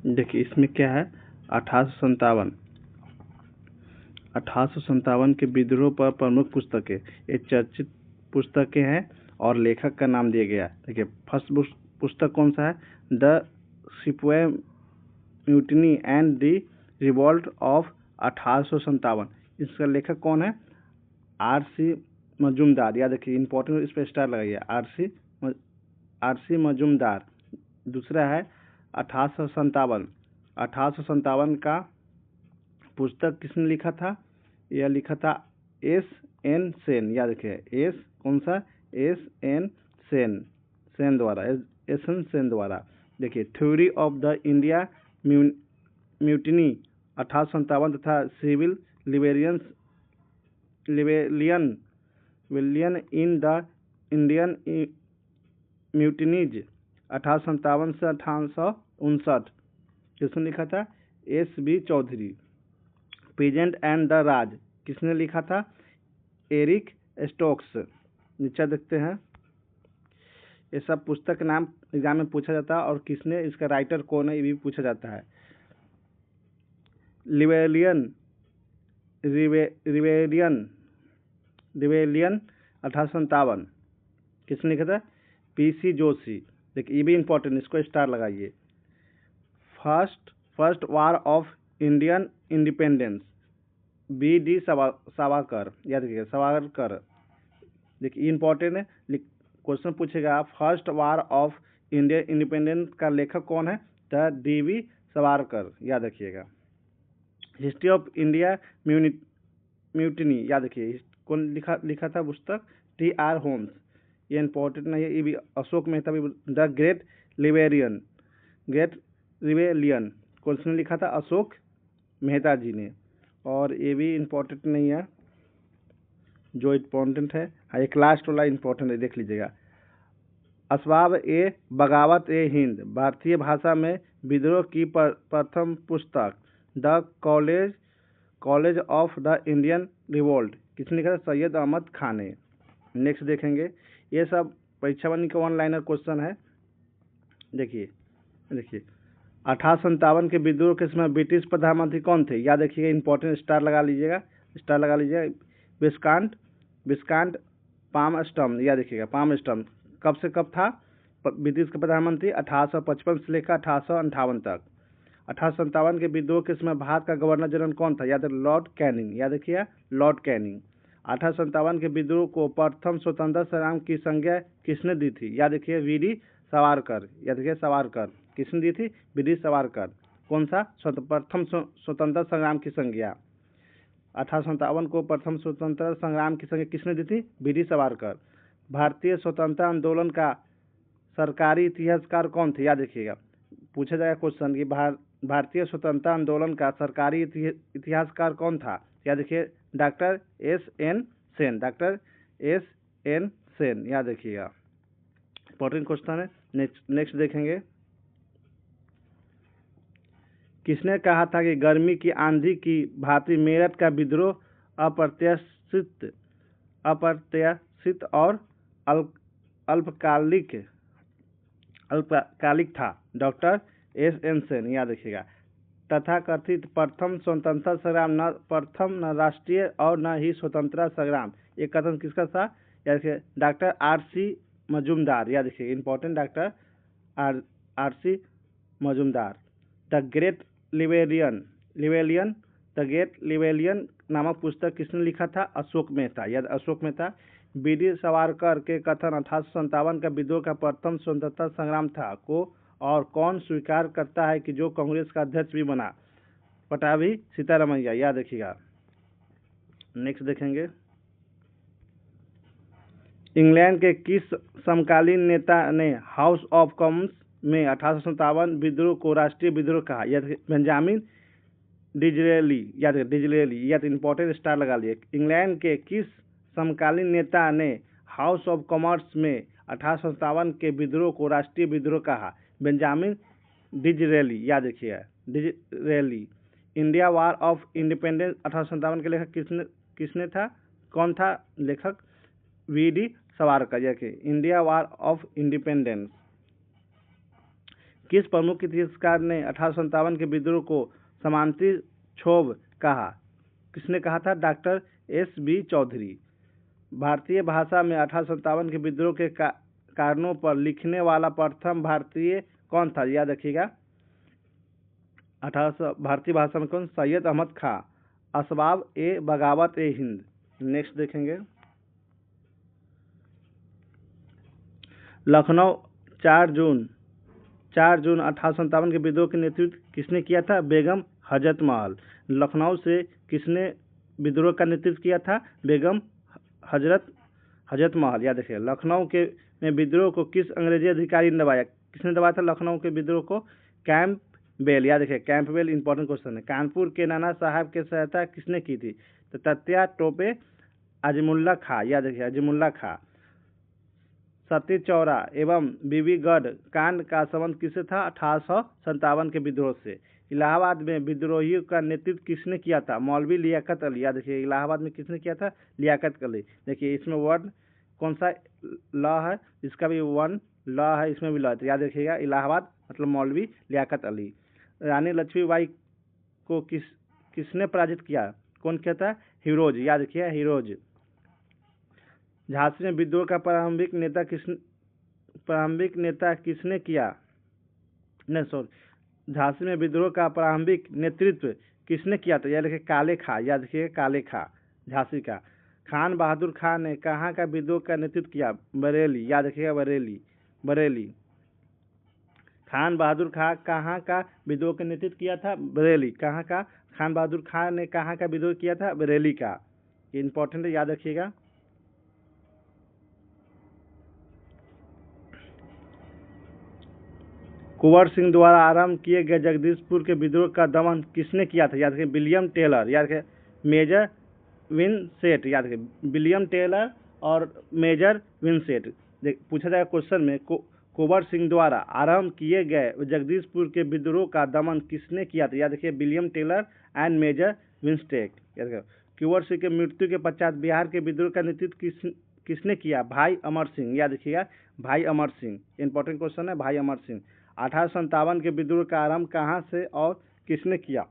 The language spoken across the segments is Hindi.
देखिए इसमें क्या है, 1857 1857 के विद्रोह पर प्रमुख पुस्तकें, ये चर्चित पुस्तकें हैं और लेखक का नाम दिया गया है। देखिए फर्स्ट पुस्तक कौन सा है, the sepoy mutiny and the revolt of 1857। इसका लेखक कौन है, आर.सी. मजूमदार। याद रखिए, इंपॉर्टेंट, इस पर स्टार लगाइए, आर.सी. मजूमदार। दूसरा है 1857 का पुस्तक किसने लिखा था, यह लिखा था एस.एन. सेन। याद रखिए, कौन सा, एस.एन. सेन द्वारा, एस.एन. सेन द्वारा। देखिए theory of the India mutiny 1857 तथा civil rebellion in the Indian mutinies 1857 से 1859 किसने लिखा था, S B. Chaudhuri. Peasant and the Raj किसने लिखा था, एरिक स्टोक्स। नीचे देखते हैं, ये सब पुस्तक नाम एग्जाम में पूछा जाता है और किसने, इसका राइटर कौन है, ये भी पूछा जाता है। रिवेलियन 1857 किसने लिखा था, पी.सी. जोशी। देखिए ये भी इंपॉर्टेंट, इसको स्टार लगाइए। First war of Indian independence, BD. Savarkar. याद रखिएगा, सावरकर। देखिए इंपॉर्टेंट है, क्वेश्चन पूछेगा first war of Indian independence का लेखक कौन है, द डी.वी. सावरकर। याद रखिएगा। हिस्ट्री ऑफ इंडिया म्यूटिनी, याद रखिए, कौन लिखा था पुस्तक, टी.आर. होम्स। ये इंपॉर्टेंट नहीं है, ये भी अशोक मेहता भी। द ग्रेट रिवेलियन क्वेश्चन लिखा था अशोक मेहता जी ने। और ये भी इम्पोर्टेंट नहीं है, जो इम्पोर्टेंट है, हाँ एक लास्ट वाला इम्पोर्टेंट है, देख लीजिएगा। असबाब ए बगावत ए हिंद, भारतीय भाषा में विद्रोह की प्रथम पुस्तक, the college of the Indian revolt किसने लिखा था, सैयद अहमद खान ने। नेक्स्ट देखेंगे, ये सब परीक्षा वाणी का वन लाइनर क्वेश्चन है। देखिए 1857 के विद्रोह के समय ब्रिटिश प्रधानमंत्री कौन थे, याद रखिएगा, इंपॉर्टेंट, स्टार लगा लीजिएगा। विस्कांट पामस्टम। याद रखिएगा, पामस्टम कब से कब था ब्रिटिश का प्रधानमंत्री, 1855 से लेकर 1858 तक। 1857 के विद्रोह के समय भारत का गवर्नर जनरल कौन था, याद लॉर्ड कैनिंग। याद रखिएगा, लॉर्ड कैनिंग। 1857 के विद्रोह को प्रथम स्वतंत्रता संग्राम की संज्ञा किसने दी थी, याद रखिए, वी.डी. सावरकर। याद रखिए, सावरकर किसने दी थी, वी.डी. सावरकर। कौन सा, प्रथम स्वतंत्रता संग्राम की संज्ञा 1857 को प्रथम स्वतंत्रता संग्राम की संज्ञा किसने दी थी, वी.डी. सावरकर। भारतीय स्वतंत्रता आंदोलन का सरकारी इतिहासकार कौन थे, याद रखिएगा, पूछा जाएगा क्वेश्चन कि भारतीय स्वतंत्रता आंदोलन का सरकारी इतिहासकार कौन था, याद रखिए, डॉक्टर एस.एन. सेन। याद रखिएगा, इंपॉर्टेंट क्वेश्चन है। नेक्स्ट देखेंगे, किसने कहा था कि गर्मी की आंधी की भांति मेरठ का विद्रोह अप्रत्याशित और अल्पकालिक था, डॉक्टर एस.एन. सेन। याद रखिएगा। तथाकथित प्रथम स्वतंत्रता संग्राम न प्रथम, न राष्ट्रीय और न ही स्वतंत्रता संग्राम, ये कथन किसका था, याद रखिए, डॉक्टर आर.सी. मजूमदार। याद रखिए, important, doctor R C. Majumdar. The great rebellion नामक पुस्तक किसने लिखा था, अशोक मेहता। याद, अशोक मेहता। वी.डी. सावरकर के कथन 1857 का विद्रोह का प्रथम स्वतंत्रता संग्राम था को और कौन स्वीकार करता है कि जो कांग्रेस का अध्यक्ष भी बना, पटाभी सीतारामैया। याद रखिएगा। नेक्स्ट देखेंगे, इंग्लैंड के किस समकालीन नेता ने हाउस ऑफ कॉमन्स में 1857 विद्रोह को राष्ट्रीय विद्रोह कहा, याद बेंजामिन डिज़रेली। याद डिज़रेली, याद इंपॉर्टेंट, स्टार लगा लिए। इंग्लैंड के किस समकालीन नेता ने हाउस ऑफ कॉमन्स में 1857 के विद्रोह को राष्ट्रीय विद्रोह कहा, बेंजामिन डिज़रेली। याद रखिएगा, डिज़रेली। इंडिया वार ऑफ इंडिपेंडेंस 1857 के लेखक किसने था, कौन था लेखक, VD. Savarkar. India war of independence. किस प्रमुख इतिहासकार ने 1857 के विद्रोह को समांती क्षोभ कहा? किसने कहा था? Doctor S.B. चौधरी। भारतीय भाषा में 1857 के विद्रोह के कारणों पर लिखने वाला प्रथम भारतीय कौन था? याद रखिएगा, भारतीय भाषा में कौन? सैयद अहमद खां। असबाब ए बगावत ए हिंद। नेक्स्ट देखेंगे, लखनऊ 4 जून 1857 के विद्रोह के नेतृत्व किसने किया था? बेगम हजरत महल। लखनऊ से किसने विद्रोह का नेतृत्व किया था? बेगम हजरत महल। याद रखिए, लखनऊ के में विद्रोह को किस अंग्रेजी अधिकारी ने दबाया? किसने दबाया था लखनऊ के विद्रोह को? कैंपबेल। याद रखिए, कैंपबेल इंपॉर्टेंट क्वेश्चन है। कानपुर के नाना साहब की सहायता किसने की थी? तो तत्या टोपे अजमुल्ला खां। याद रखिए, अजमुल्ला खां। सती चौरा एवं बीबीगढ़ कांड का संबंध किससे था? 1857 के विद्रोह से। इलाहाबाद में विद्रोहियों का नेतृत्व किसने किया था? मौलवी लियाकत अली। याद रखिए, इलाहाबाद में किसने किया था? लियाकत अली। देखिए, इसमें वर्ड कौन सा लॉ है? इसका भी वन लॉ है, इसमें भी लॉ है, तो याद रखिएगा, इलाहाबाद मतलब मौलवी लियाकत अली। रानी लक्ष्मीबाई को किसने पराजित किया? कौन किया था? हिरोज। याद रखिए, हिरोज। झांसी में विद्रोह का प्रारंभिक नेता किसने किया? नहीं, सॉरी, झांसी में विद्रोह का प्रारंभिक नेतृत्व किसने किया था? याद रखिए, काले खां। याद रखिए, काले खां, झांसी का। खान बहादुर खान ने कहाँ का विद्रोह का नेतृत्व किया? बरेली। याद रखिएगा, बरेली। खान बहादुर खान कहाँ का विद्रोह का नेतृत्व किया था? बरेली। कहाँ का? खान बहादुर खान ने कहाँ का विद्रोह किया था? बरेली का। ये इंपॉर्टेंट है, याद रखिएगा। कुंवर सिंह द्वारा आरंभ किए गए जगदीशपुर के विद्रोह का दमन किसने किया था? याद रखिए, विलियम टेलर। याद रखिए, मेजर विनसेंट। याद रखिए, विलियम टेलर और मेजर विनसेंट। पूछा जाएगा क्वेश्चन में, कुंवर सिंह द्वारा आरंभ किए गए जगदीशपुर के विद्रोह का दमन किसने किया था? याद रखिए, William Taylor and major Vincent. याद रखिए, कुंवर सिंह के मृत्यु के पश्चात बिहार के विद्रोह का नेतृत्व किसने किया? भाई अमर सिंह। याद रखिएगा, भाई अमर सिंह। इंपॉर्टेंट क्वेश्चन है, भाई अमर सिंह। 1857 के विद्रोह का आरंभ कहाँ से और किसने किया?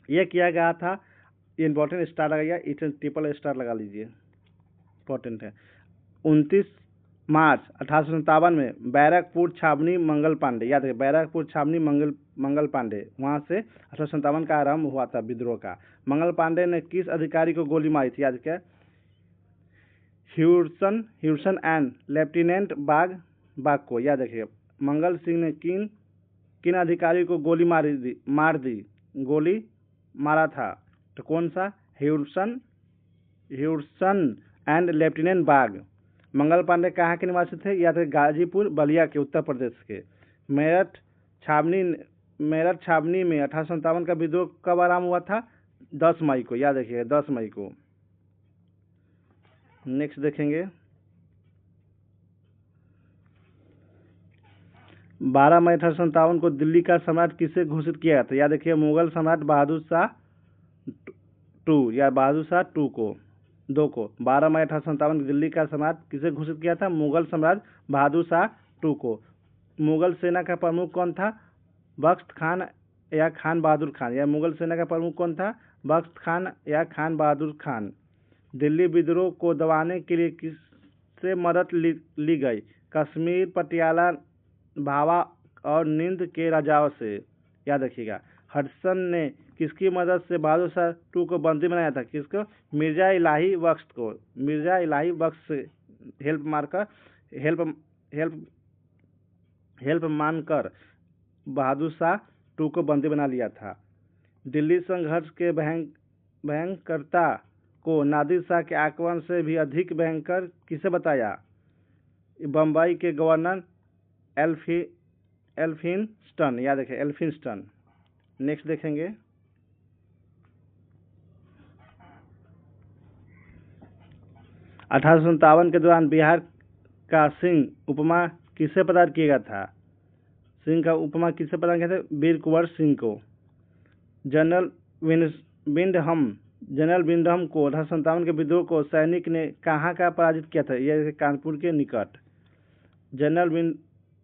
यह किया गया था, इंपॉर्टेंट स्टार लगाइए, इसे ट्रिपल स्टार लगा लीजिए, इंपॉर्टेंट है। 29 मार्च 1857 में बैरकपुर छावनी मंगल पांडे। याद रखिए, बैरकपुर छावनी मंगल पांडे, वहाँ से 1857 का आरंभ हुआ था विद्रोह का। मंगल पांडे ने किस अधिकारी को गोली मारी थी? याद रखिए, ह्यूसन एंड लेफ्टिनेंट बाग को। याद रखिए, मंगल सिंह ने किन अधिकारी को गोली मारा था? तो कौन सा? ह्यूसन एंड लेफ्टिनेंट बाग। मंगल पांडे कहाँ के निवासी थे? या थे गाजीपुर बलिया के, उत्तर प्रदेश के। मेरठ छावनी में 1857 का विद्रोह कब आरंभ हुआ था? 10 मई को। याद रखिए, 10 मई को। नेक्स्ट देखेंगे, 12 मई 1857 को दिल्ली का सम्राट किसे घोषित किया गया था? याद रखिए, मुगल सम्राट बहादुर शाह दो को 12 मई 1857 दिल्ली का सम्राट किसे घोषित किया था? मुगल सम्राट बहादुर शाह टू को। मुगल सेना का प्रमुख कौन था? बख्त खान या खान बहादुर खान। या मुगल सेना का प्रमुख कौन था? बख्त खान या खान बहादुर खान। दिल्ली विद्रोह को दबाने के लिए किससे मदद ली गई? कश्मीर, पटियाला, भावा और निंद के राजाओं से। याद रखिएगा, हडसन ने किसकी मदद से बहादुर शाह टू को बंदी बनाया था? किसको? मिर्जा इलाही बख्श को। मिर्जा इलाही बख्श से हेल्प मानकर बहादुर शाह टू को बंदी बना लिया था। दिल्ली संघर्ष के भयंकरता को नादिर शाह के आक्रमण से भी अधिक भयंकर किसे बताया? बम्बई के गवर्नर एल्फिंस्टन। याद रखें, एल्फिंस्टन। नेक्स्ट देखेंगे, 1857 के दौरान बिहार का सिंह उपमा किसे प्रदान किया गया था? सिंह का उपमा किसे प्रदान किया था? वीर कुंवर सिंह को। जनरल विंडहम को 1857 के विद्रोह को सैनिक ने कहाँ का पराजित किया था? यह कानपुर के निकट। जनरल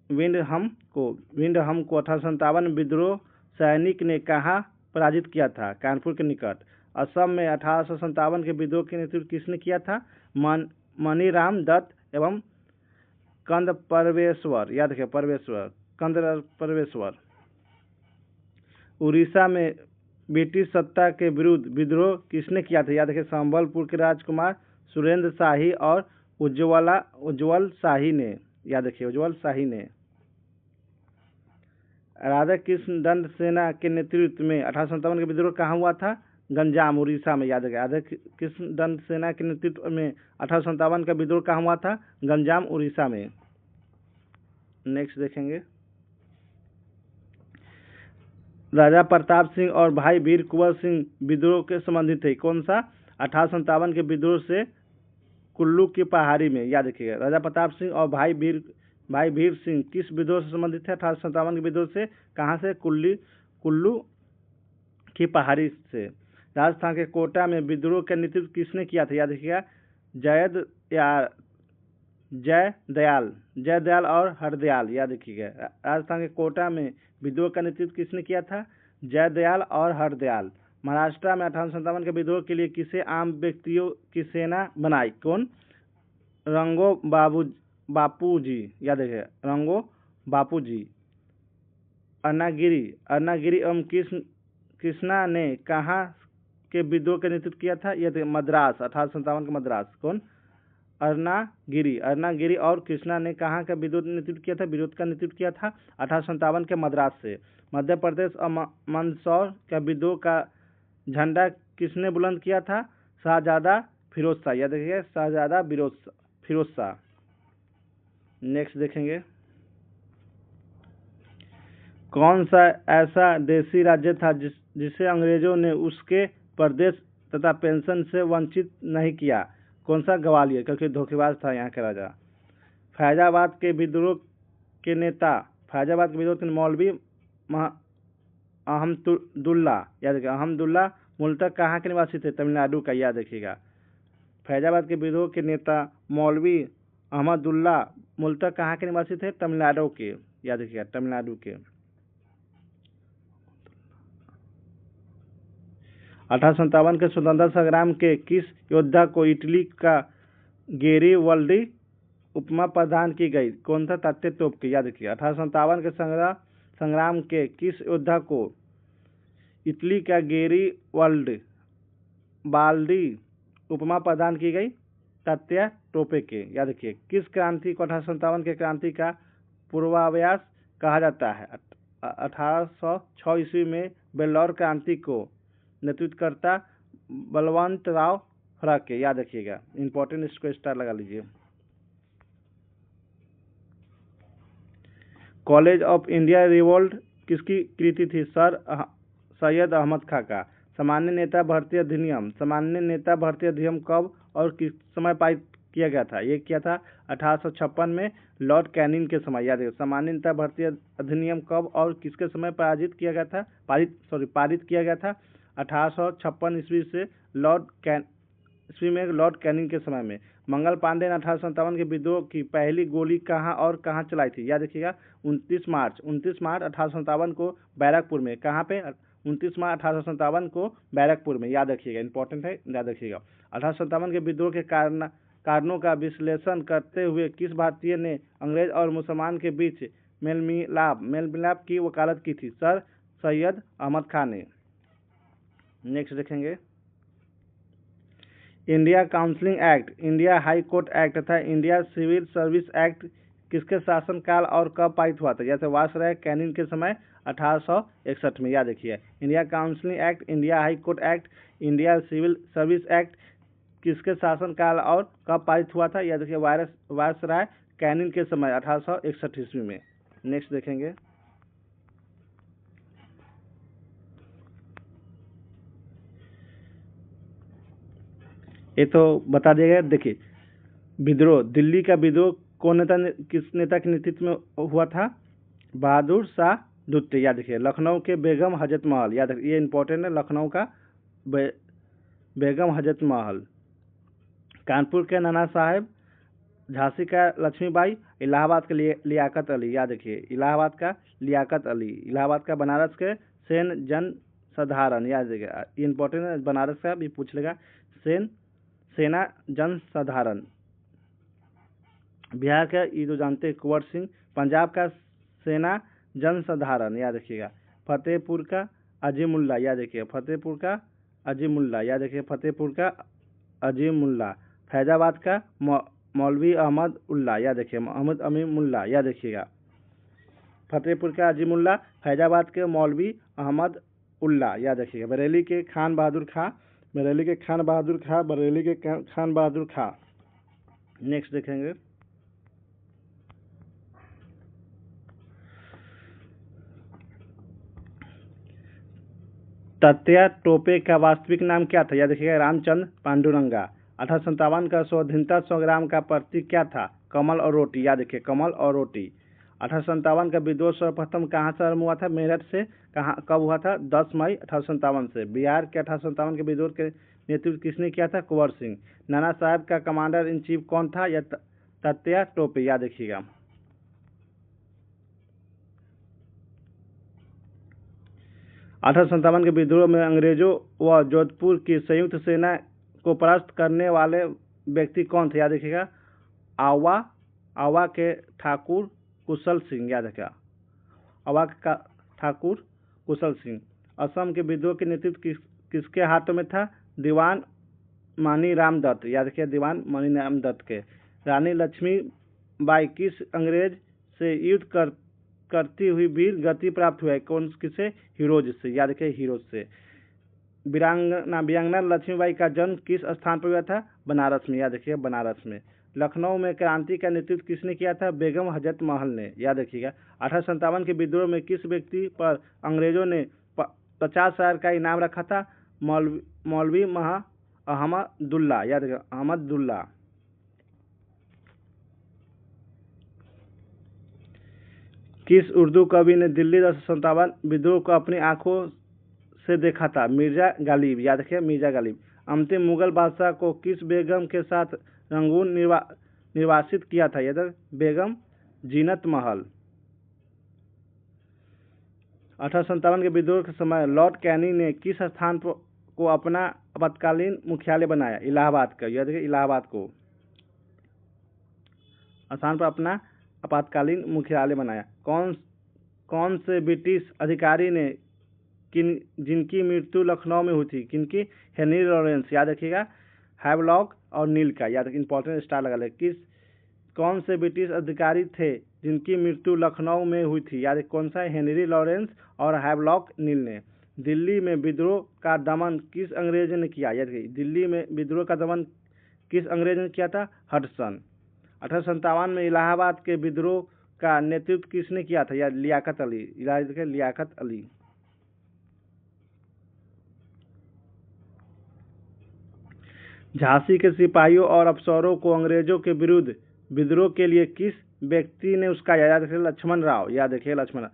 विंडहम को 1857 विद्रोह सैनिक ने कहाँ पराजित किया था? कानपुर के निकट। असम में 1857 के विद्रोह के नेतृत्व किसने किया था? मनीराम दत्त एवं कंद परवेश्वर, याद रखिए परवेश्वर, कंद परवेश्वर। उड़ीसा में ब्रिटिश सत्ता के विरुद्ध विद्रोह किसने किया था? याद रखिए संबलपुर के राजकुमार सुरेंद्र शाही और उज्ज्वल शाही ने, याद रखिए उज्ज्वल शाही ने। राधा कृष्ण दंड सेना के नेतृत्व में 1857 का विद्रोह कहाँ हुआ था? गंजाम, उड़ीसा में, याद रखिए। राधा कृष्ण दंड सेना के नेतृत्व में 1857 का विद्रोह कहाँ हुआ था? गंजाम, उड़ीसा में। नेक्स्ट देखेंगे, राजा प्रताप सिंह और भाई वीर कुंवर सिंह विद्रोह के संबंधित थे। कौन सा? 1857 के विद्रोह से कुल्लू की पहाड़ी में, याद रखिएगा। राजा प्रताप सिंह और भाई वीर सिंह किस विद्रोह से संबंधित थे? 1857 के विद्रोह से। कहाँ से? कुल्लू की पहाड़ी से। राजस्थान के कोटा में विद्रोह का नेतृत्व किसने किया था? याद रखिएगा जयदयाल और हरदयाल, याद रखिएगा। राजस्थान के कोटा में विद्रोह का नेतृत्व किसने किया था? जयदयाल और हरदयाल। महाराष्ट्र में 1857 के विद्रोह के लिए किसे आम व्यक्तियों की सेना बनाई? कौन? रंगो बापूजी, याद रखिए रंगो बापूजी। अन्नागिरी एवं कृष्णा ने कहाँ के विद्रोह का नेतृत्व किया था? यह मद्रास, 1857 का मद्रास। कौन? अन्नागिरी और कृष्णा ने कहाँ का विरोध का नेतृत्व किया था? 1857 के मद्रास से। मध्य प्रदेश और मंदसौर का विद्रोह का झंडा किसने बुलंद किया था? शाहजादा फिरोज शाह, याद रखिए शाहजादा फिरोज शाह। नेक्स्ट देखेंगे, कौन सा ऐसा देशी राज्य था जिसे अंग्रेजों ने उसके प्रदेश तथा पेंशन से वंचित नहीं किया? कौन सा? ग्वालियर, क्योंकि धोखेबाज था यहाँ का राजा। फैजाबाद के विद्रोह के मौलवी अहमदुल्ला, याद रखिएगा अहमदुल्ला मूलतः कहाँ के निवासी थे? तमिलनाडु का, याद रखिएगा। फैजाबाद के विद्रोह के नेता मौलवी अहमदुल्ला मूलतः कहाँ के निवासी थे? तमिलनाडु के, याद रखिएगा तमिलनाडु के। 1857 के स्वतंत्रता संग्राम के किस योद्धा को इटली का गेरिबल्डी उपमा प्रदान की गई? कौन सा? तात्या तोप की, याद रखिए। 1857 के संग्राम के किस योद्धा को इटली का गेरिबल्डी उपमा प्रदान की गई? तात्या टोपे के, याद रखिए। किस क्रांति को 1857 के क्रांति का पूर्वाभ्यास कहा जाता है? 1806 ईस्वी में बेल्लौर क्रांति को नेतृत्व करता बलवंत राव फड़के, याद रखिएगा। इंपॉर्टेंट, इसको स्टार लगा लीजिए। कॉलेज ऑफ इंडिया रिवोल्ट किसकी कृति थी? सर सैयद अहमद खां का। सामान्य नेता भर्ती अधिनियम कब और किस समय पारित किया गया था? ये किया था 1856 में लॉर्ड कैनिंग के समय, याद रखिए। सामान्य नेता भर्ती अधिनियम कब और किसके समय पारित किया गया था? 1856 ईस्वी से लॉर्ड कैनिंग के समय में। मंगल पांडे ने 1857 के विद्रोह की पहली गोली कहाँ और कहाँ चलाई थी? याद रखिएगा 29 मार्च 1857 को बैरकपुर में। कहाँ पे? 29 मार्च 1857 को बैरकपुर में, याद रखिएगा। इंपॉर्टेंट है, याद रखिएगा। 1857 के विद्रोह के कारणों का विश्लेषण करते हुए किस भारतीय ने अंग्रेज और मुसलमान के बीच मेलमिलाप की वकालत की थी? सर सैयद अहमद खान ने। नेक्स्ट देखेंगे, India counselling act, India high court act तथा इंडिया सिविल सर्विस एक्ट किसके शासनकाल और कब पारित हुआ था? जैसे वायसराय कैनिंग के समय 1861 में, याद रखिए। India counselling act, India high court act, India civil service act किसके शासनकाल और कब पारित हुआ था? याद रखिए वायसराय कैनिंग के समय 1861 ईस्वी में। नेक्स्ट देखेंगे, ये तो बता दिया गया। देखिए विद्रोह, दिल्ली का विद्रोह किस नेता के नेतृत्व में हुआ था? बहादुर शाह दुत्ते, याद रखिए। लखनऊ के बेगम हजरत महल, याद रखिए, ये इंपॉर्टेंट है। लखनऊ का बेगम हजरत महल। कानपुर के नाना साहेब झांसी का लक्ष्मीबाई, इलाहाबाद के लिए लियाकत अली, याद रखिए इलाहाबाद का लियाकत अली, इलाहाबाद का बनारस के सेन जन साधारण, याद रखिएगा ये इंपॉर्टेंट है, बनारस का भी पूछ लेगा। सेना जन साधारण। बिहार का ये तो जानते हैं कुंवर सिंह। पंजाब का सेना जन साधारण, याद रखिएगा। फतेहपुर का अजीमुल्ला, याद रखिएगा फतेहपुर का अजीमुल्ला, याद रखिए फतेहपुर का अजीमुल्ला। फैजाबाद का मौलवी अहमद उल्ला, याद रखिए मोहम्मद अमीमुल्ला, याद रखिएगा फतेहपुर का अजीमुल्ला, फैजाबाद के मौलवी अहमद उल्ला, याद रखिएगा। बरेली के खान बहादुर खां, बरेली के खान बहादुर खां, बरेली के खान बहादुर खां। नेक्स्ट देखेंगे तात्या टोपे का वास्तविक नाम क्या था, याद रखिएगा रामचंद्र पांडुरंगा। 1857 का स्वाधीनता संग्राम का प्रतीक क्या था, कमल और रोटी, याद रखिए कमल और रोटी। 1857 का विद्रोह सर्वप्रथम कहाँ से आरम्भ हुआ था, मेरठ से। कहाँ कब हुआ था, 10 मई 1857 से। बिहार के 1857 के विद्रोह के नेतृत्व किसने किया था, कुंवर सिंह। नाना साहब का कमांडर इन चीफ कौन था, यह तात्या टोपे, याद रखिएगा। 1857 के विद्रोह में अंग्रेजों व जोधपुर की संयुक्त सेना को परास्त करने वाले व्यक्ति कौन थे, याद रखिएगा आवा के ठाकुर कुशल सिंह, याद रखिएगा आवा का ठाकुर कुशल सिंह। असम के विद्रोह के नेतृत्व किसके हाथों में था, दीवान मानी राम दत्त, याद रखिए दीवान मानी राम दत्त के। रानी लक्ष्मीबाई किस अंग्रेज से युद्ध करती हुई वीर गति प्राप्त हुआ है, कौन किसे, हीरोज से, याद रखिए हीरोज से। वीरांगना लक्ष्मीबाई का जन्म किस स्थान पर हुआ था, बनारस में, याद रखिएगा बनारस में। लखनऊ में क्रांति का नेतृत्व किसने किया था, बेगम हजरत महल ने, याद रखिएगा। 1857 के विद्रोह में किस व्यक्ति पर अंग्रेजों ने 50,000 का इनाम रखा था, मौलवी अहमदुल्ला, याद रखिएगा अहमदुल्ला। किस उर्दू कवि ने दिल्ली 1857 विद्रोह को अपनी आंखों से देखा था, मिर्जा गालिब, याद रखिए मिर्जा गालिब। अंतिम मुगल बादशाह को किस बेगम के साथ रंगून निर्वासित किया था, याद बेगम जीनत महल। 1857 के विद्रोह के समय लॉर्ड कैनी ने किस स्थान को अपना आपातकालीन मुख्यालय बनाया, इलाहाबाद का, याद रखिए इलाहाबाद को स्थान पर अपना आपातकालीन मुख्यालय बनाया। कौन से ब्रिटिश अधिकारी ने जिनकी मृत्यु लखनऊ में हुई थी, किनकी, हेनरी लॉरेंस, याद रखिएगा हैवलॉक और नील का, याद रखिए इंपॉर्टेंट स्टार लगा ले। कौन से ब्रिटिश अधिकारी थे जिनकी मृत्यु लखनऊ में हुई थी, याद कौन सा, हेनरी लॉरेंस और हैवलॉक नील ने। दिल्ली में विद्रोह का दमन किस अंग्रेज ने किया, याद रखिए दिल्ली में विद्रोह का दमन किस अंग्रेज ने किया था, हडसन। 1857 में इलाहाबाद के विद्रोह का नेतृत्व किसने किया था, याद लियाकत अली, याद रखिए लियाकत अली। झांसी के सिपाहियों और अफसरों को अंग्रेजों के विरुद्ध विद्रोह के लिए किस व्यक्ति ने उस्काया, याद रखिए लक्ष्मण राव, याद रखिए लक्ष्मण।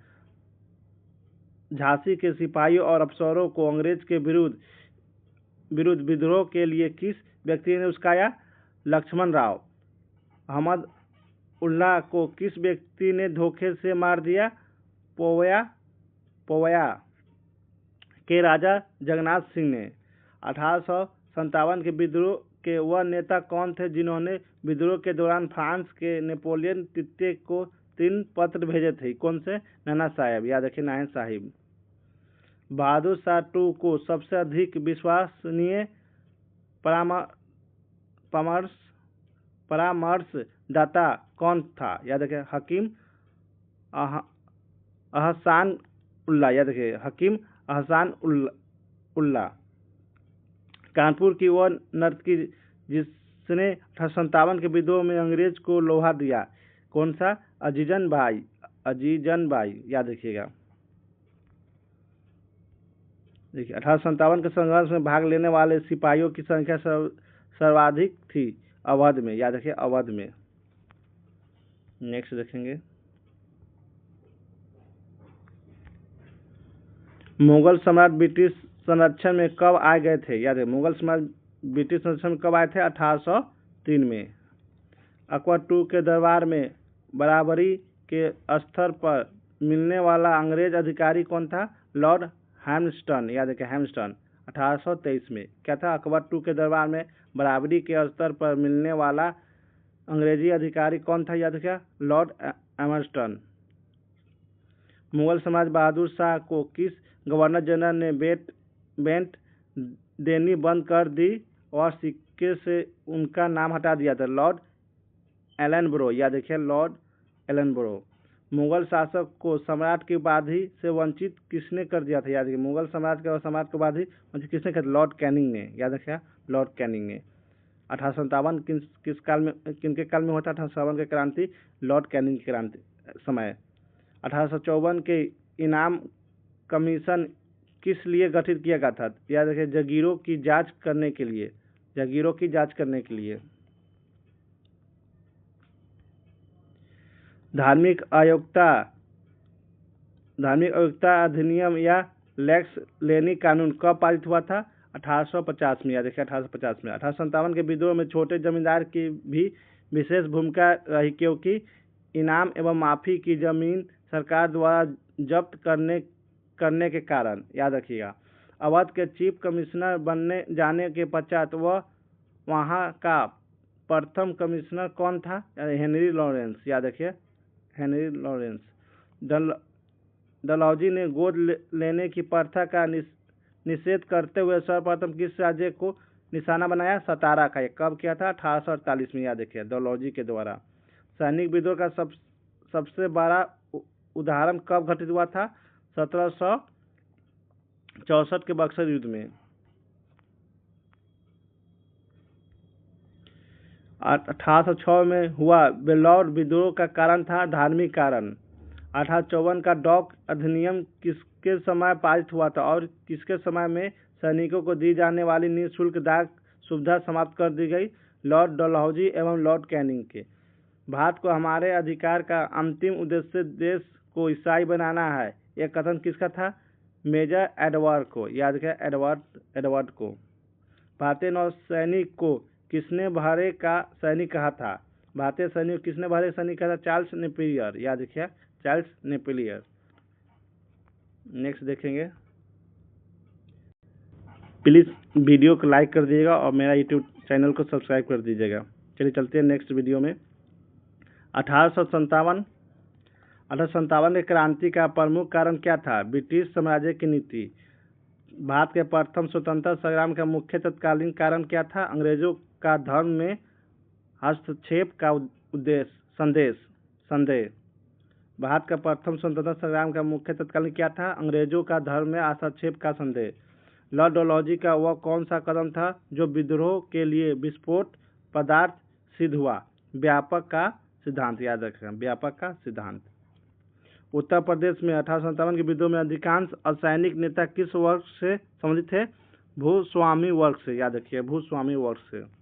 झांसी के सिपाहियों और अफसरों को अंग्रेज के विरुद्ध विद्रोह के लिए किस व्यक्ति ने उस्काया, लक्ष्मण राव। अहमद उल्ला को किस व्यक्ति ने धोखे से मार दिया, पोवया के राजा जगन्नाथ सिंह ने। 1857 के विद्रोह के वह नेता कौन थे जिन्होंने विद्रोह के दौरान फ्रांस के नेपोलियन तृतीय को 3 पत्र भेजे थे, कौन से, नाना साहेब, याद रखिए नाना साहिब। बहादुर शाह टू को सबसे अधिक विश्वसनीय परामर्शदाता कौन था, याद रखिए हकीम अहसान उल्ला, याद रखिए हकीम अहसान उल्ला। कानपुर की वह नर्तकी जिसने 1857 के विद्रोह में अंग्रेज को लोहा दिया, कौन सा, अजीजन बाई, याद रखिएगा। देखिए 1857 के संघर्ष में भाग लेने वाले सिपाहियों की संख्या सर्वाधिक थी अवध में, याद रखिए अवध में। नेक्स्ट देखेंगे मुगल सम्राट ब्रिटिश संरक्षण में कब आ गए थे, याद है मुगल सम्राट ब्रिटिश संरक्षण में कब आए थे, 1803 में। अकबर टू के दरबार में बराबरी के स्तर पर मिलने वाला अंग्रेज अधिकारी कौन था? लॉर्ड हैम्स्टन, याद रखिए हैम्स्टन। 1823 में क्या था? अकबर टू के दरबार में बराबरी के स्तर पर मिलने वाला अंग्रेजी अधिकारी कौन था? याद रखिए लॉर्ड हैम्स्टन। मुगल सम्राट बहादुर शाह को किस गवर्नर जनरल ने बेंट देनी बंद कर दी और सिक्के से उनका नाम हटा दिया था? लॉर्ड एलनब्रो, याद रखिए लॉर्ड एलनब्रो। मुगल शासक को सम्राट की उपाधि से वंचित किसने कर दिया था? याद रखिए मुगल सम्राट की उपाधि वंचित किसने कर? लॉर्ड कैनिंग ने, याद रखिए लॉर्ड कैनिंग ने। 1857 किस काल में, किनके काल में होता? 1857 की क्रांति लॉर्ड कैनिंग की क्रांति समय। 1854 के इनाम कमीशन किस लिए गठित किया गया था? याद रखिए जागीरों की जांच करने के लिए, जागीरों की जांच करने के लिए। धार्मिक आयोगता अधिनियम या लेक्स लेनी कानून कब पारित हुआ था? 1850 में, याद रखिए 1850 में। 1857 के विद्रोह में छोटे जमींदार की भी विशेष भूमिका रही, क्योंकि इनाम एवं माफी की जमीन सरकार द्वारा जब्त करने के कारण। याद रखिएगा अवध के चीफ कमिश्नर बनने जाने के पश्चात वह वहाँ का प्रथम कमिश्नर कौन था? हेनरी लॉरेंस, याद रखिए हेनरी लॉरेंस। डलहौजी ने गोद लेने की प्रथा का निषेध करते हुए सर्वप्रथम किस राज्य को निशाना बनाया? सतारा का। कब किया था? 1848 में, याद रखिए डलहौजी के द्वारा। सैनिक विद्रोह का सबसे बड़ा उदाहरण कब घटित हुआ था? 1764 के बक्सर युद्ध में। 1806 में हुआ बेलौर विद्रोह का कारण था धार्मिक कारण। 1854 का डॉक अधिनियम किसके समय पारित हुआ था और किसके समय में सैनिकों को दी जाने वाली निःशुल्क डाक सुविधा समाप्त कर दी गई? लॉर्ड डलहौजी एवं लॉर्ड कैनिंग के। भारत को हमारे अधिकार का अंतिम उद्देश्य देश को ईसाई बनाना है, यह कथन किसका था? मेजर एडवर्ड को, याद रखें एडवर्ड को। भारतीय नौसैनिक को किसने भारे का सैनिक कहा था? भारतीय सैनिक को किसने भारे सैनिक कहा था? चार्ल्स नेपियर, याद रखिए चार्ल्स नेपियर। नेक्स्ट देखेंगे। प्लीज़ वीडियो को लाइक कर दीजिएगा और मेरा यूट्यूब चैनल को सब्सक्राइब कर दीजिएगा। चलिए चलते हैं नेक्स्ट वीडियो में। 1857 के क्रांति का प्रमुख कारण क्या था? ब्रिटिश साम्राज्य की नीति। भारत के प्रथम स्वतंत्रता संग्राम का मुख्य तत्कालीन कारण क्या था? अंग्रेजों का धर्म में हस्तक्षेप का संदेह। भारत का प्रथम स्वतंत्रता संग्राम का मुख्य तत्कालीन क्या था? अंग्रेजों का धर्म में हस्तक्षेप का संदेह। लॉर्ड डलहौजी का वह कौन सा कदम था जो विद्रोह के लिए विस्फोट पदार्थ सिद्ध हुआ? व्यापक का सिद्धांत, याद रखें व्यापक का सिद्धांत। उत्तर प्रदेश में 1857 के विद्रोह में अधिकांश असैनिक नेता किस वर्ग से संबंधित थे? भूस्वामी वर्ग से, याद रखिए भूस्वामी वर्ग से।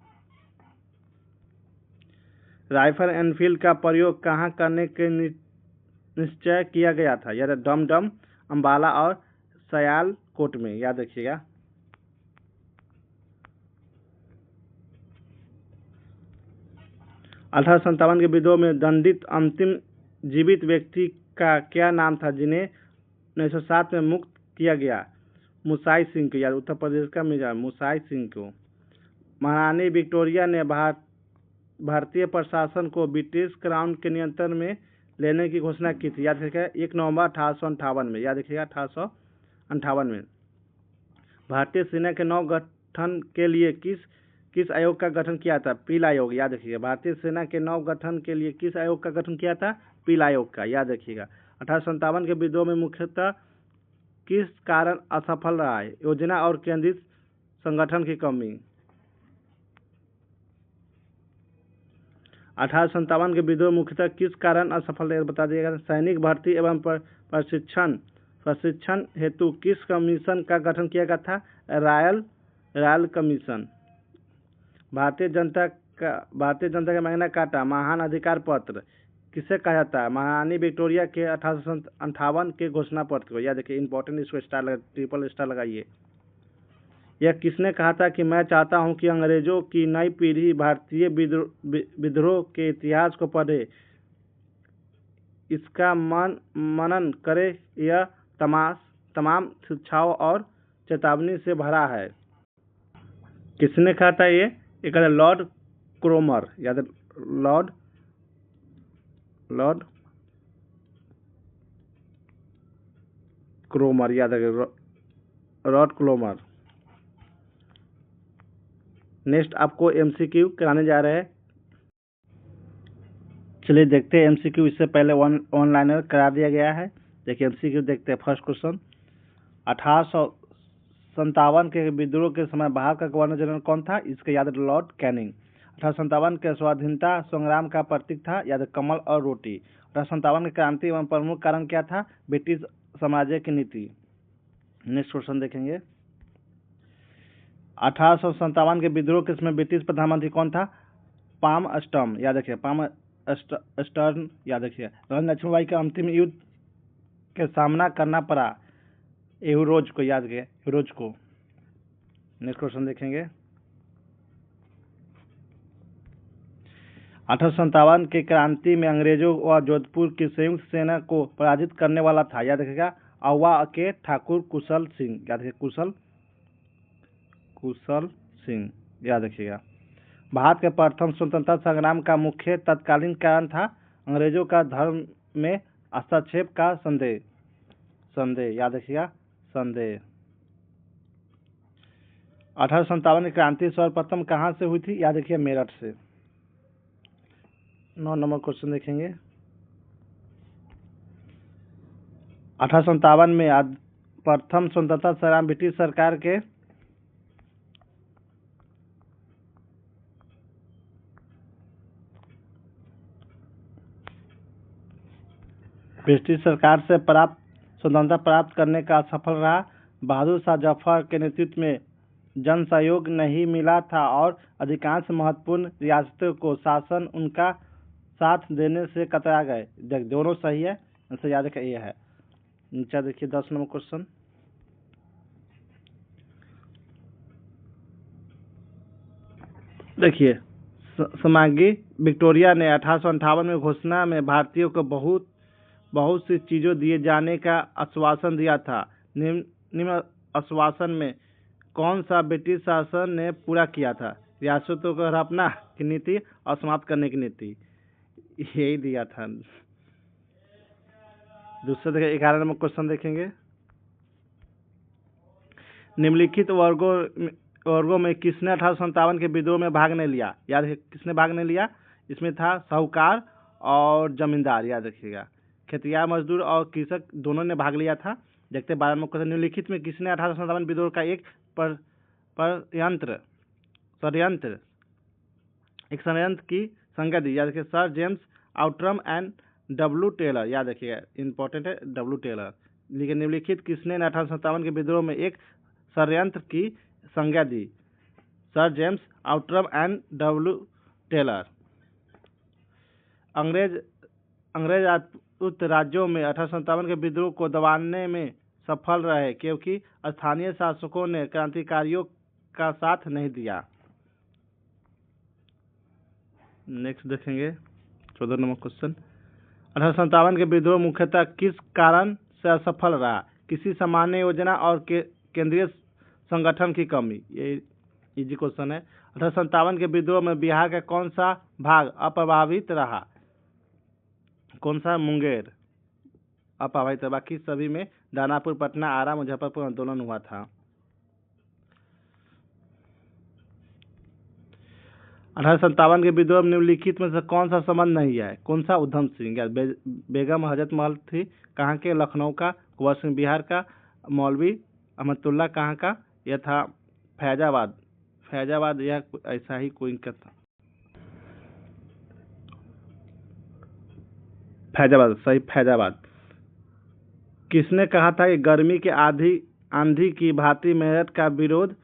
राइफल एनफील्ड का प्रयोग कहाँ करने के निश्चय किया गया था? याद डमडम, अंबाला और सयालकोट में, याद रखिएगा। अठारह के विद्रोह में दंडित अंतिम जीवित व्यक्ति का क्या नाम था जिन्हें 1907 में मुक्त किया गया? मुसाई सिंह को, याद उत्तर प्रदेश का मेजर मुसाई सिंह को। महारानी विक्टोरिया ने भारतीय प्रशासन को ब्रिटिश क्राउन के नियंत्रण में लेने की घोषणा की थी, याद रखिएगा 1 नवंबर 1858 में, याद रखिएगा 1858 में। भारतीय सेना के नव गठन के लिए किस आयोग का गठन किया था? पील आयोग, याद रखिएगा भारतीय सेना के नव गठन के लिए किस आयोग का गठन किया था? पील आयोग का, याद रखिएगा। 1857 के विद्रोह में मुख्यतः किस कारण असफल रहा है? योजना और केंद्रित संगठन की कमी। 1857 के विद्रोह मुख्यतः किस कारण असफल रहे बता दिएगा? सैनिक भर्ती एवं प्रशिक्षण हेतु किस कमीशन का गठन किया गया था? Royal commission. भारतीय जनता का मैग्ना कार्टा महान अधिकार पत्र किसे कहा जाता है? महारानी विक्टोरिया के 1858 के घोषणा पत्र को, याद रखिए इंपॉर्टेंट, इसको ट्रिपल स्टार लगाइए। यह किसने कहा था कि मैं चाहता हूं कि अंग्रेजों की नई पीढ़ी भारतीय विद्रोह के इतिहास को पढ़े, इसका मनन करे। यह तमाम शिक्षाओं और चेतावनी से भरा है। किसने कहा था ये? एक लॉर्ड क्रोमर, याद लॉर्ड क्रोमर, याद रखिए, लॉर्ड क्रोमर। नेक्स्ट आपको एमसीक्यू कराने जा रहे हैं। चलिए देखते हैं एमसीक्यू। इससे पहले ऑनलाइनर करा दिया गया है। देखिए एमसीक्यू देखते हैं। फर्स्ट क्वेश्चन, 1857 के विद्रोह के समय भारत का गवर्नर जनरल कौन था? इसके याद लॉर्ड कैनिंग। 1857 के स्वाधीनता संग्राम का प्रतीक था, याद कमल और रोटी। 1857 की क्रांति एवं प्रमुख कारण क्या था? ब्रिटिश साम्राज्य की नीति। नेक्स्ट क्वेश्चन देखेंगे। 1857 के विद्रोह के समय ब्रिटिश प्रधानमंत्री कौन था? पाम याद रखिए, पाम स्टर्न, याद रखिए। रानी लक्ष्मीबाई के अंतिम युद्ध के सामना करना पड़ा एहुरोज को, याद रखिए, एहुरोज को। नेक्स्ट क्वेश्चन देखेंगे। 1857 की क्रांति में अंग्रेजों व जोधपुर की संयुक्त सेना को पराजित करने वाला था, याद रखिएगा, औवा के ठाकुर कुशल सिंह, याद रखिए, कुशल सिंह, याद रखिएगा। भारत के प्रथम स्वतंत्रता संग्राम का मुख्य तत्कालीन कारण था अंग्रेजों का धर्म में हस्तक्षेप का संदेह, याद रखिएगा, संदेह। 1857 की क्रांति सर्वप्रथम कहाँ से हुई थी? याद रखिए, मेरठ से। 9 नंबर क्वेश्चन देखेंगे। 1857 में प्रथम स्वतंत्रता संग्राम ब्रिटिश सरकार के ब्रिटिश सरकार से स्वतंत्रता प्राप्त करने का असफल रहा। बहादुर शाह जफर के नेतृत्व में जन सहयोग नहीं मिला था और अधिकांश महत्वपूर्ण रियासतों को शासन उनका साथ देने से कतरा गए। दोनों सही है, आंसर याद रखिए, ये है। नीचे देखिए 10 नंबर क्वेश्चन। देखिए समागी विक्टोरिया ने 1858 में घोषणा में भारतीयों को बहुत सी चीजों दिए जाने का आश्वासन दिया था। निम्न आश्वासन में कौन सा ब्रिटिश शासन ने पूरा किया था? रियासतों को हड़पना की नीति और समाप्त करने की नीति, यही दिया था। दूसरा देखिए 11 नंबर क्वेश्चन देखेंगे। निम्नलिखित वर्गों में किसने 1857 के विद्रोह में भाग नहीं लिया? याद रखिए, किसने भाग नहीं लिया? इसमें था साहूकार और जमींदार, याद रखिएगा। खेतिया मजदूर और कृषक दोनों ने भाग लिया था। देखते 12 नंबर क्वेश्चन। निम्नलिखित में किसने 1857 विद्रोह का एक षड्यंत्र की संज्ञा दी? याद रखिए, sir James Outram and W Taylor, याद रखिएगा, इंपॉर्टेंट है, डब्ल्यू टेलर। लेकिन निम्नलिखित किसने 1857 के विद्रोह में एक षड्यंत्र की संज्ञा दी? Sir James Outram and W Taylor. अंग्रेज राजपूत राज्यों में 1857 के विद्रोह को दबाने में सफल रहे क्योंकि स्थानीय शासकों ने क्रांतिकारियों का साथ नहीं दिया। नेक्स्ट देखेंगे 14 नंबर क्वेश्चन। 1857 के विद्रोह मुख्यतः किस कारण से असफल रहा? किसी सामान्य योजना और केंद्रीय संगठन की कमी, ये इजी क्वेश्चन है। 1857 के विद्रोह में बिहार का कौन सा भाग अप्रभावित रहा? कौन सा? मुंगेर अप्रभावित रहा। बाकी सभी में दानापुर, पटना, आरा, मुजफ्फरपुर आंदोलन हुआ था। 1857 के विद्रोह में निम्नलिखित में से कौन सा संबंध नहीं है? कौन सा? उधम सिंह। बेगम हजरत महल थी कहाँ के? लखनऊ का। कुंवर सिंह बिहार का। मौलवी अहमदुल्ला कहाँ का? यह था फैजाबाद, यह ऐसा ही कोई का था, फैजाबाद, सही, फैजाबाद। किसने कहा था कि गर्मी के आंधी की भांति मेरठ का विरोध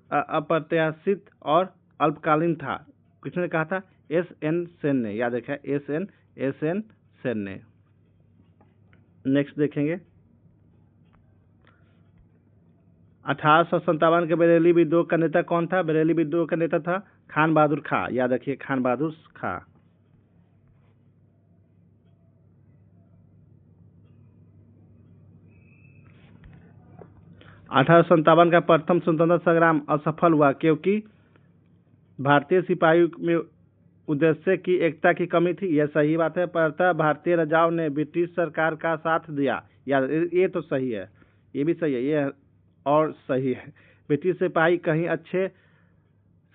अप्रत्याशित और अल्पकालीन था? किसने कहा था? एस.एन. सेन ने, याद रखा, एस.एन. सेन ने। नेक्स्ट देखेंगे 1857 के बरेली विद्रोह का नेता कौन था? बरेली विद्रोह का नेता था खान बहादुर खां। याद रखिए, खान बहादुर खां। 1857 का प्रथम स्वतंत्रता संग्राम असफल हुआ क्योंकि भारतीय सिपाही में उद्देश्य की एकता की कमी थी। यह सही बात है। पर भारतीय राजाओं ने ब्रिटिश सरकार का साथ दिया। याद, ये तो सही है, ये भी सही है, ये और सही है। ब्रिटिश सिपाही कहीं अच्छे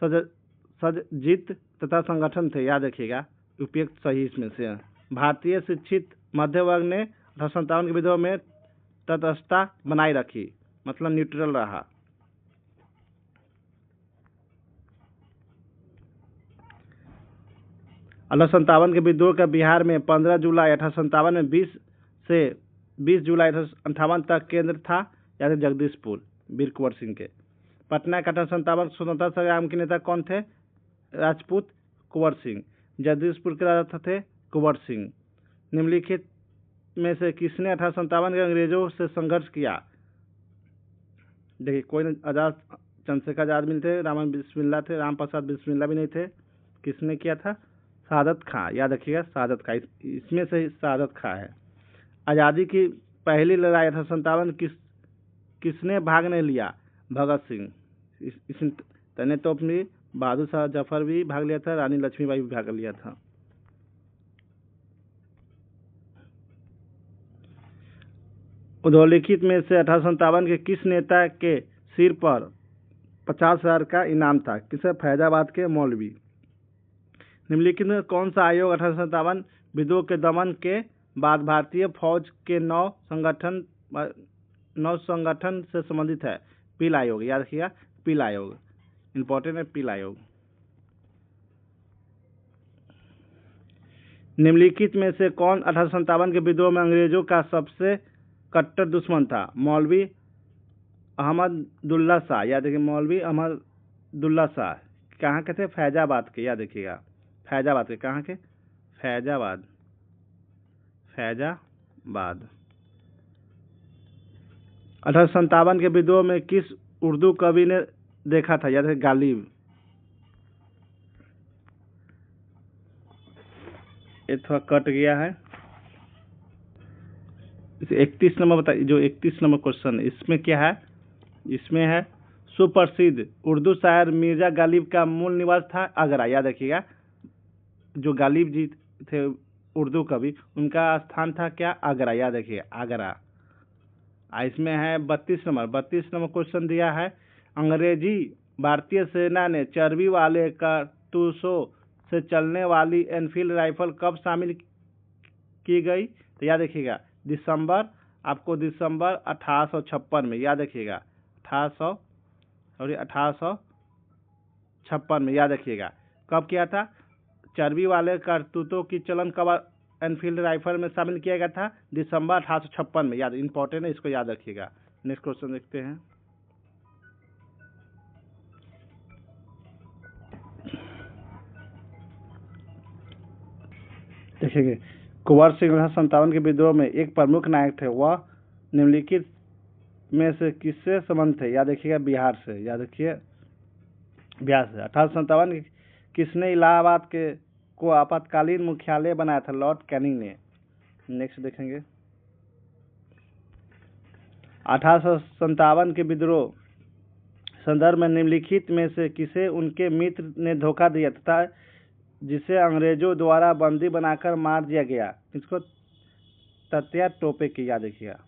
सज्जित तथा संगठन थे। याद रखिएगा, उपयुक्त सही इसमें से है। भारतीय शिक्षित मध्य वर्ग ने 1857 के विद्रोह में तटस्थता बनाए रखी, मतलब न्यूट्रल रहा। अठारह के विद्रोह का बिहार में 15 जुलाई 1857 में 20 जुलाई 1858 तक केंद्र था। यानी जगदीशपुर, वीर कुंवर सिंह के। पटना का 1857 स्वतंत्रता संग्राम के नेता कौन थे? राजपूत कुंवर सिंह। जगदीशपुर के राजा थे कुंवर सिंह। निम्नलिखित में से किसने 1857 के अंग्रेजों से संघर्ष किया? देखिए, कोई आजाद, चंद्रशेखर आजाद भी नहीं थे, रामन बिस्मिल्ला थे, राम प्रसाद बिस्मिल्ला भी नहीं थे। किसने किया था? सादत खां। याद रखिएगा, सादत खां। इसमें से सादत खां है। आज़ादी की पहली लड़ाई 1857 किसने भाग नहीं लिया? भगत सिंह। तने तो अपनी बहादुर शाह जफर भी भाग लिया था, रानी लक्ष्मीबाई भी भाग लिया था। उल्लिखित में से 1857 के किस नेता के सिर पर 50,000 का इनाम था? किसे? फैजाबाद के मौलवी। निम्नलिखित में कौन सा आयोग 1857 विद्रोह के दमन के बाद भारतीय फौज के नौ संगठन से संबंधित है? पील आयोग। याद रखिएगा, पील आयोग इंपॉर्टेंट है, पील आयोग। निम्नलिखित में से कौन 1857 के विद्रोह में अंग्रेजों का सबसे कट्टर दुश्मन था? मौलवी अहमदुल्ला शाह। याद रखिए, मौलवी अहमदुल्ला शाह। कहाँ के थे? फैजाबाद के। याद रखिएगा, फैजाबाद के। कहाँ के? फैजाबाद। 1857 के विद्रोह में किस उर्दू कवि ने देखा था? याद रखिए, गालिब। ये थोड़ा कट गया है। 31 नंबर बताइए, जो 31 नंबर क्वेश्चन इसमें क्या है? इसमें है सुप्रसिद्ध उर्दू शायर मिर्जा गालिब का मूल निवास था आगरा। याद रखिएगा, जो गालिब जी थे उर्दू कवि, उनका स्थान था क्या? आगरा। याद रखिए, आगरा। इसमें है 32 नंबर क्वेश्चन दिया है। अंग्रेजी भारतीय सेना ने चर्बी वाले कारतूसों से चलने वाली एनफील्ड राइफल कब शामिल की गई? तो याद रखिएगा, दिसंबर 1856 में। याद रखिएगा, 1856 में। याद रखिएगा, कब किया था? चर्बी वाले कारतूसों की चलन कब एनफील्ड राइफल में शामिल किया गया था? दिसंबर 1856 में। याद, इंपॉर्टेंट है, इसको याद रखिएगा। नेक्स्ट क्वेश्चन देखते हैं। देखिए, कुंवर सिंह 1857 के विद्रोह में एक प्रमुख नायक थे। वह निम्नलिखित में से किससे संबंध थे? याद रखिएगा, बिहार से। याद रखिए, बिहार से। 1857 किसने इलाहाबाद को आपातकालीन मुख्यालय बनाया था? लॉर्ड कैनिंग ने। नेक्स्ट देखेंगे। 1857 के विद्रोह संदर्भ में निम्नलिखित में से किसे उनके मित्र ने धोखा दिया तथा जिसे अंग्रेजों द्वारा बंदी बनाकर मार दिया गया? इसको तत्या टोपे की। याद रखिएगा।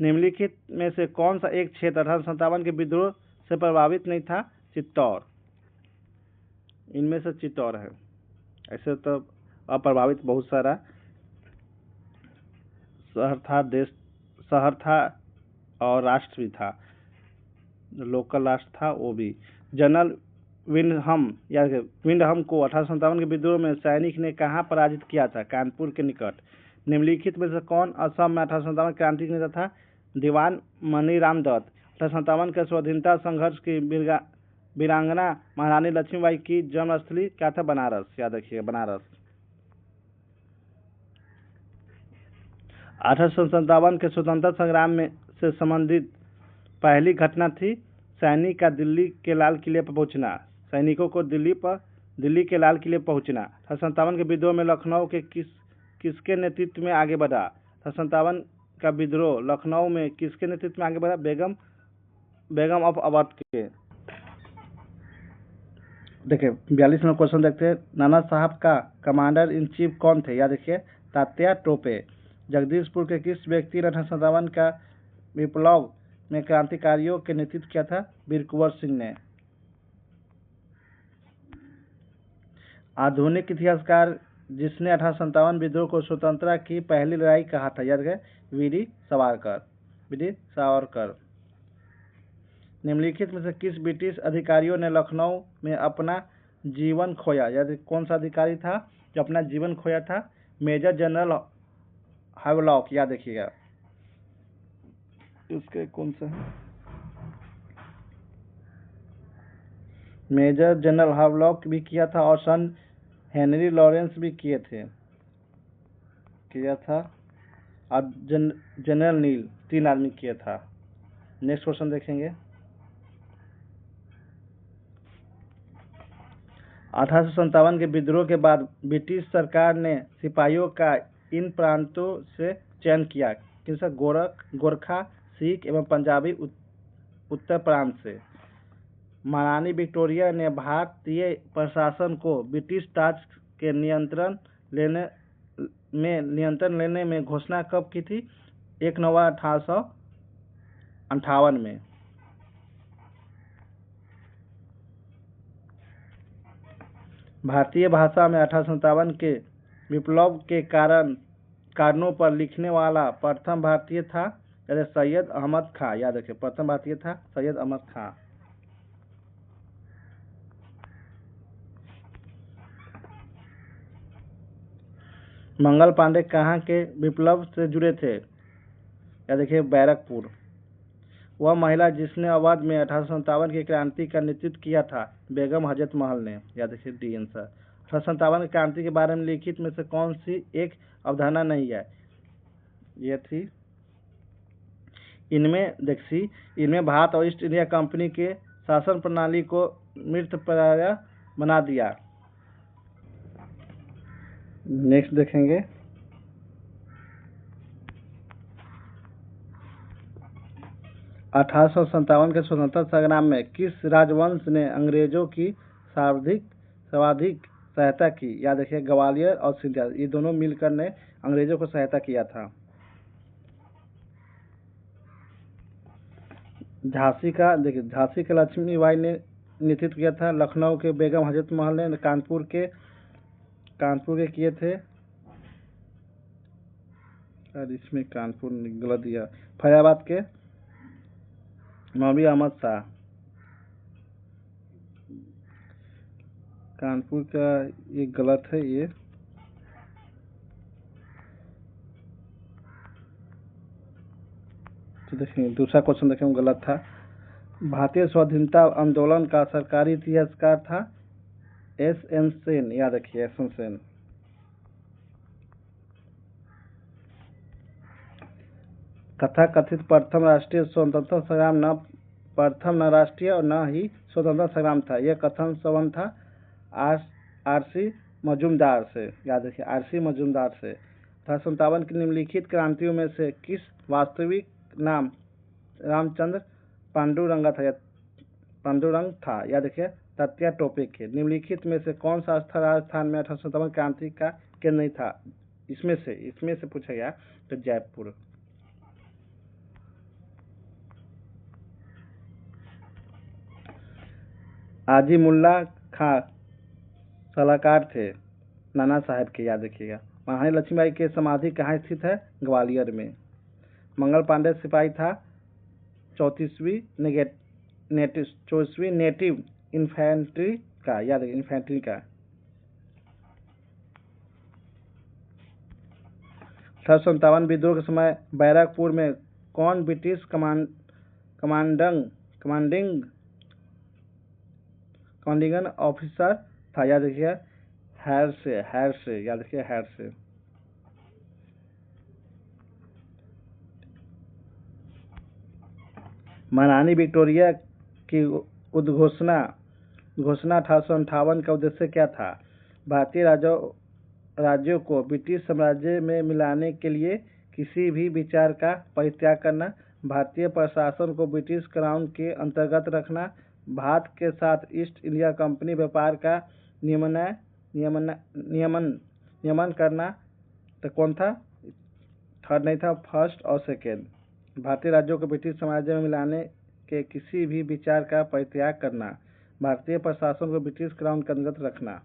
निम्नलिखित में से कौन सा एक क्षेत्र 1857 के विद्रोह से प्रभावित नहीं था? चित्तौड़। इनमें से चित्तौड़ है। ऐसे तो अप्रभावित बहुत सारा शहर था और राष्ट्र भी था, लोकल राष्ट्र था वो भी। जनरल विंडहम को 1857 के विद्रोह में सैनिक ने कहाँ पराजित किया था? कानपुर के निकट। निम्नलिखित में से कौन असम में 1857 क्रांति नेता था? दीवान मनीराम दत्त। 1857 के स्वाधीनता संघर्ष की वीरांगना महारानी लक्ष्मीबाई की जन्मस्थली क्या था? बनारस। याद रखिएगा, बनारस। 1857 के स्वतंत्रता संग्राम में से संबंधित पहली घटना थी सैनिक का दिल्ली के लाल किले पर पहुंचना। सैनिकों को दिल्ली के लाल किले पहुंचना। 1857 के विद्रोह में लखनऊ के किसके नेतृत्व में आगे बढ़ा? 1857 का विद्रोह लखनऊ में किसके नेतृत्व में आगे बढ़ा? बेगम ऑफ अवध के। देखिए 42 नंबर क्वेश्चन देखते हैं। नाना साहब का कमांडर इन चीफ कौन थे? याद रखिए तात्या टोपे। जगदीशपुर के किस व्यक्ति ने 1857 का विप्लव में क्रांतिकारियों के नेतृत्व किया था? वीर कुंवर सिंह ने। आधुनिक इतिहासकार जिसने 1857 विद्रोह को स्वतंत्रता की पहली लड़ाई कहा था? याद रखें वीर सावरकर। निम्नलिखित में से किस ब्रिटिश अधिकारियों ने लखनऊ में अपना जीवन खोया? याद कौन सा अधिकारी था जो अपना जीवन खोया था? Major general Havelock. याद रखिएगा उसके कौन सा है? मेजर जनरल हावलॉक भी किया था और सन हेनरी लॉरेंस भी किया था और जनरल नील, 3 आदमी किया था। नेक्स्ट क्वेश्चन देखेंगे। 1857 के विद्रोह के बाद ब्रिटिश सरकार ने सिपाहियों का इन प्रांतों से चयन किया। किसका? गोरखा, सिख एवं पंजाबी उत्तर प्रांत से। महारानी विक्टोरिया ने भारतीय प्रशासन को ब्रिटिश ताज के नियंत्रण लेने में घोषणा कब की थी? 1 नवंबर 1858 में। भारतीय भाषा में 1857 के विप्लव के कारणों पर लिखने वाला प्रथम भारतीय था सैयद अहमद खां। याद रखें प्रथम भारतीय था सैयद अहमद खां। मंगल पांडे कहाँ के विप्लव से जुड़े थे? याद रखिए बैरकपुर। वह महिला जिसने अवध में 1857 की क्रांति का नेतृत्व किया था? बेगम हजरत महल ने। याद रखिए डी आंसर। 1857 की क्रांति के बारे में लिखित में से कौन सी एक अवधारणा नहीं है? ये थी इनमें भारत और ईस्ट इंडिया कंपनी के शासन प्रणाली को मृतप्राय बना दिया। नेक्स्ट देखेंगे। 1857 के स्वतंत्रता संग्राम में किस राजवंश ने अंग्रेजों की सर्वाधिक सहायता की? याद रखिए ग्वालियर और सिंधिया, ये दोनों मिलकर ने अंग्रेजों को सहायता किया था। झांसी का लक्ष्मीबाई ने नेतृत्व किया था। लखनऊ के बेगम हजरत महल ने, कानपुर के किए थे और इसमें कानपुर गलत दिया। फैजाबाद के मौलवी अहमद शाह। कानपुर का ये गलत है ये। तो देखिए दूसरा क्वेश्चन देखें गलत था। भारतीय स्वाधीनता आंदोलन का सरकारी इतिहासकार था S.N. सेन। याद रखिए S.N. सेन। तथाकथित प्रथम राष्ट्रीय स्वतंत्रता संग्राम न राष्ट्रीय और न ही स्वतंत्रता संग्राम था। यह कथन संबंध था R.C. मजूमदार से। याद रखिए R.C. मजूमदार से। 1857 की निम्नलिखित क्रांतियों में से किस वास्तविक नाम रामचंद्र पांडुरंग था? याद रखिए तात्या टोपे के। निम्नलिखित में से कौन सा स्थल राजस्थान में 1857 क्रांति का केंद्र नहीं था? इसमें से पूछा गया तो जयपुर। आजिमुल्ला खां सलाहकार थे नाना साहब के। याद रखिएगा। महारानी लक्ष्मीबाई की समाधि कहाँ स्थित है? ग्वालियर में। मंगल पांडे सिपाही था 34वीं नेटिव इन्फेंट्री का। याद रखिए इन्फेंट्री का। 1857 विद्रोह के समय बैरकपुर में कौन ब्रिटिश कमांडिंग ऑफिसर था? याद रखिए हैर से। महारानी विक्टोरिया की घोषणा 1858 का उद्देश्य क्या था? भारतीय राज्यों को ब्रिटिश साम्राज्य में मिलाने के लिए किसी भी विचार का परित्याग करना, भारतीय प्रशासन को ब्रिटिश क्राउन के अंतर्गत रखना, भारत के साथ ईस्ट इंडिया कंपनी व्यापार का नियमन करना। तो कौन था? थर्ड नहीं था, फर्स्ट और सेकेंड। भारतीय राज्यों को ब्रिटिश साम्राज्य में मिलाने के किसी भी विचार का परित्याग करना, भारतीय प्रशासन को ब्रिटिश क्राउन के अंतर्गत रखना।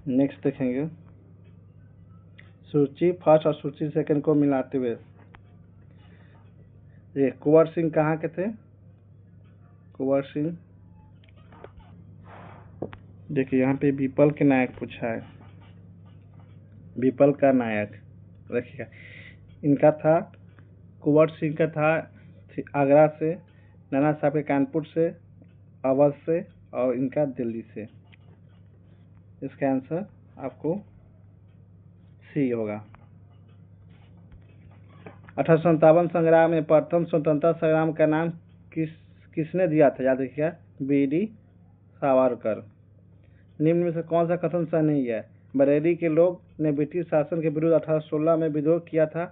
नेक्स्ट देखेंगे सूची फर्स्ट और सूची सेकंड को मिलाते हुए। ये कुंवर सिंह कहाँ के थे? कुंवर सिंह, देखिए यहाँ पे बीपल के नायक पूछा है, बीपल का नायक रखिएगा। इनका था कुंवर सिंह का था आगरा से, नाना साहब के कानपुर से, अवध से और इनका दिल्ली से। इसका आंसर आपको सी होगा। 1857 संग्राम में प्रथम स्वतंत्रता संग्राम का नाम किसने दिया था? याद रखिएगा, बी.डी. सावरकर। निम्न में से कौन सा कथन सही नहीं है? बरेली के लोग ने ब्रिटिश शासन के विरुद्ध 1816 में विद्रोह किया था।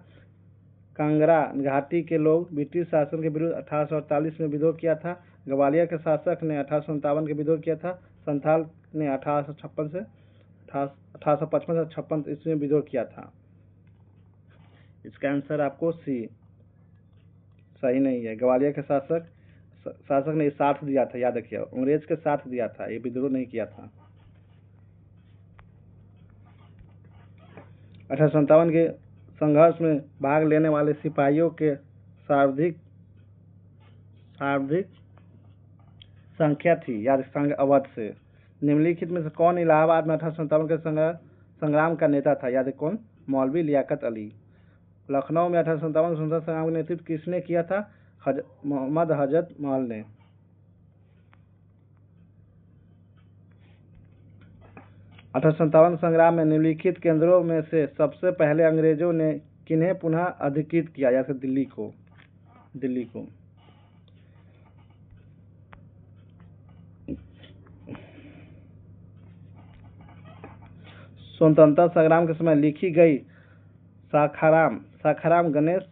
कांगड़ा घाटी के लोग ब्रिटिश शासन के विरुद्ध 1848 में विद्रोह किया था। ग्वालियर के शासक ने 1857 के विद्रोह किया था। संथाल ने 1855 से 56 ईस्वी में विद्रोह किया था। इसका आंसर आपको सी सही नहीं है। ग्वालियर के शासक ने साथ दिया था, याद रखिए, अंग्रेज के साथ दिया था, ये विद्रोह नहीं किया था। 1857 के संघर्ष में भाग लेने वाले सिपाहियों के सर्वाधिक संख्या थी, याद संघ अवध से। निम्नलिखित में से कौन इलाहाबाद में 1857 के संग्राम का नेता था? याद कौन? मौलवी लियाकत अली। लखनऊ में 1857 स्वतंत्रता संग्राम का नेतृत्व किसने किया था? मोहम्मद हजरत महल ने। 1857 संग्राम में निम्नलिखित केंद्रों में से सबसे पहले अंग्रेजों ने किन्हें पुनः अधिकृत किया? जैसे दिल्ली को। स्वतंत्रता संग्राम के समय लिखी गई साखाराम गणेश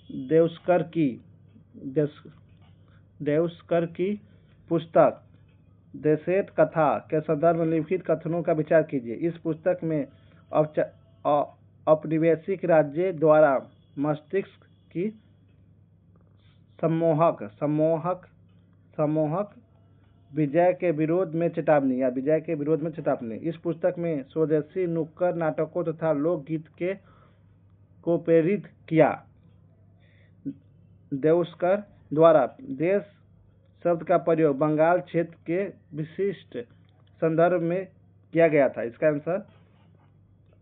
देवस्कर की पुस्तक देशेट कथा के संदर्भ में लिखित कथनों का विचार कीजिए। इस पुस्तक में औपनिवेशिक राज्य द्वारा मस्तिष्क की सम्मोहक विजय के विरोध में चेतावनी। इस पुस्तक में स्वदेशी नुक्कड़ नाटकों तथा लोकगीत को प्रेरित किया। देवस्कर द्वारा देश शब्द का प्रयोग बंगाल क्षेत्र के विशिष्ट संदर्भ में किया गया था। इसका आंसर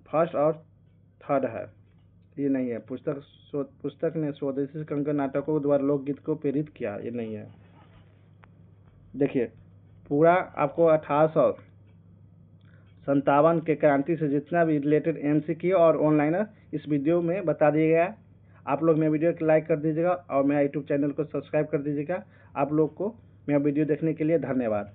फर्स्ट और थर्ड है, ये नहीं है। पुस्तक ने स्वदेशी कंकड़ नाटकों द्वारा लोकगीत को प्रेरित किया, ये नहीं है। देखिए पूरा आपको 1857 के क्रांति से जितना भी रिलेटेड MCQ और ऑनलाइनर इस वीडियो में बता दिया गया। आप लोग मेरे वीडियो को लाइक कर दीजिएगा और मेरा YouTube चैनल को सब्सक्राइब कर दीजिएगा। आप लोग को मेरा वीडियो देखने के लिए धन्यवाद।